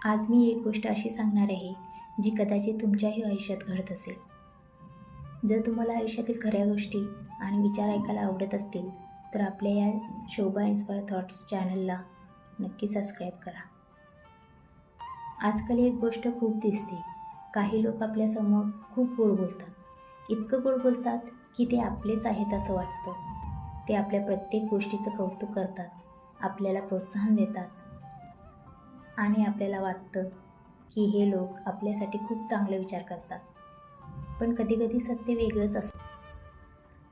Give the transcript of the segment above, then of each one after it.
आज मी एक गोष्ट अशी सांगणार आहे जी कदाचित तुमच्याही आयुष्यात घडत असेल. जर तुम्हाला आयुष्यातील खऱ्या गोष्टी आणि विचार ऐकायला आवडत असतील तर आपल्या या शोभा इन्स्पायर थॉट्स चॅनलला नक्की सबस्क्राईब करा. आजकाल एक गोष्ट खूप दिसते. काही लोक आपल्यासमोर खूप गोड बोलतात. इतकं गोड बोलतात की ते आपलेच आहेत असं वाटतं. ते आपल्या प्रत्येक गोष्टीचं कौतुक करतात, आपल्याला प्रोत्साहन देतात आणि आपल्याला वाटतं की हे लोक आपल्यासाठी खूप चांगले विचार करतात. पण कधीकधी सत्य वेगळंच असतं.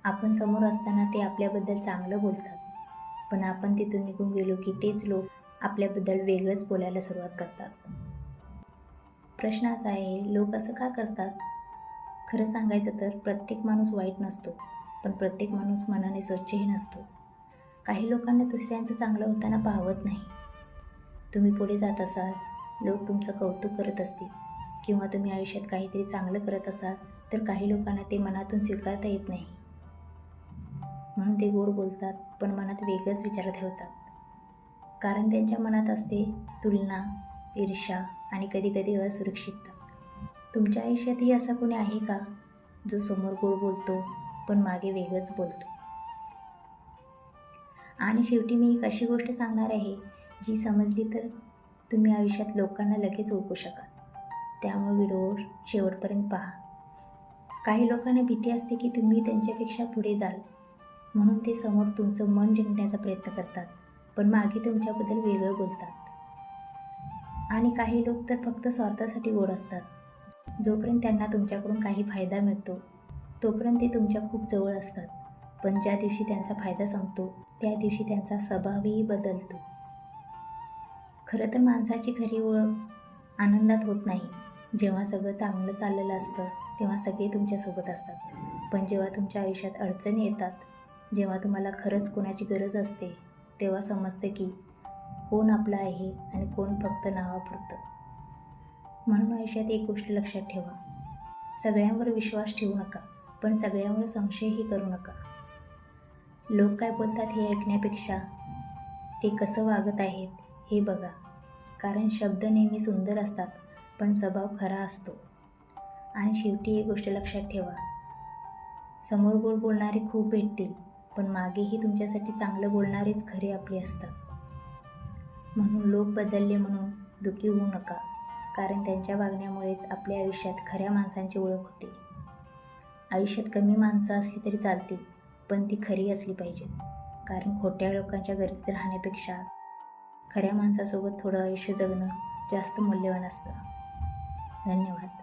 आपण समोर असताना ते आपल्याबद्दल चांगलं बोलतात, पण आपण तिथून निघून गेलो की तेच लोक आपल्याबद्दल वेगळंच बोलायला सुरुवात करतात. प्रश्न असा आहे, लोक असं का करतात? खरं सांगायचं तर प्रत्येक माणूस वाईट नसतो, पण प्रत्येक माणूस मनाने स्वच्छही नसतो. काही लोकांना दुसऱ्यांचं चांगलं होताना पाहवत नाही. तुम्ही पुढे जात असाल, लोक तुमचं कौतुक करत असतील किंवा तुम्ही आयुष्यात काहीतरी चांगलं करत असाल तर काही लोकांना ते मनातून स्वीकारता येत नाही. म्हणून ते गोड बोलतात पण मनात वेगळंच विचार ठेवतात. कारण त्यांच्या मनात असते तुलना, ईर्ष्या आणि कधीकधी असुरक्षितता. तुमच्या आयुष्यातही असा कोणी आहे का जो समोर गोड बोलतो पण मागे वेगळंच बोलतो? आणि शेवटी मी एक अशी गोष्ट सांगणार आहे जी समजली तर तुम्ही आयुष्यात लोकांना लगेच ओळखू शकाल. त्यामुळे व्हिडिओ शेवटपर्यंत पहा. काही लोकांना भीती असते की तुम्ही त्यांच्यापेक्षा पुढे जाल, म्हणून ते समोर तुमचं मन जिंकण्याचा प्रयत्न करतात, पण मागे तुमच्याबद्दल वेगळं बोलतात. आणि काही लोक तर फक्त स्वार्थासाठी गोड असतात. जोपर्यंत त्यांना तुमच्याकडून काही फायदा मिळतो तोपर्यंत ते तुमच्या खूप जवळ असतात, पण ज्या दिवशी त्यांचा फायदा संपतो त्या दिवशी त्यांचा स्वभावही बदलतो. खरं तर माणसाची खरी ओळख आनंदात होत नाही. जेव्हा सगळं चांगलं चाललेलं असतं तेव्हा सगळे तुमच्यासोबत असतात, पण जेव्हा तुमच्या आयुष्यात अडचणी येतात, जेव्हा तुम्हाला खरंच कोणाची गरज असते, तेव्हा समजते की कोण आपलं आहे आणि कोण फक्त नावापुरतं. म्हणून आयुष्यात एक गोष्ट लक्षात ठेवा, सगळ्यांवर विश्वास ठेवू नका, पण सगळ्यांवर संशयही करू नका. लोक काय बोलतात हे ऐकण्यापेक्षा ते कसं वागत आहेत हे बघा. कारण शब्द नेहमी सुंदर असतात पण स्वभाव खरा असतो. आणि शेवटी एक गोष्ट लक्षात ठेवा, समोर गोड बोलणारे खूप भेटतील, पण मागेही तुमच्यासाठी चांगलं बोलणारेच खरे आपले असतात. म्हणून लोक बदलले म्हणून दुःखी होऊ नका, कारण त्यांच्या वागण्यामुळेच आपल्या आयुष्यात खऱ्या माणसांची ओळख होते. आयुष्यात कमी माणसं असली तरी चालतील, पण ती खरी असली पाहिजेत. कारण खोट्या लोकांच्या गर्दीत राहण्यापेक्षा खऱ्या माणसासोबत थोडं आयुष्य जगणं जास्त मूल्यवान असतं. धन्यवाद.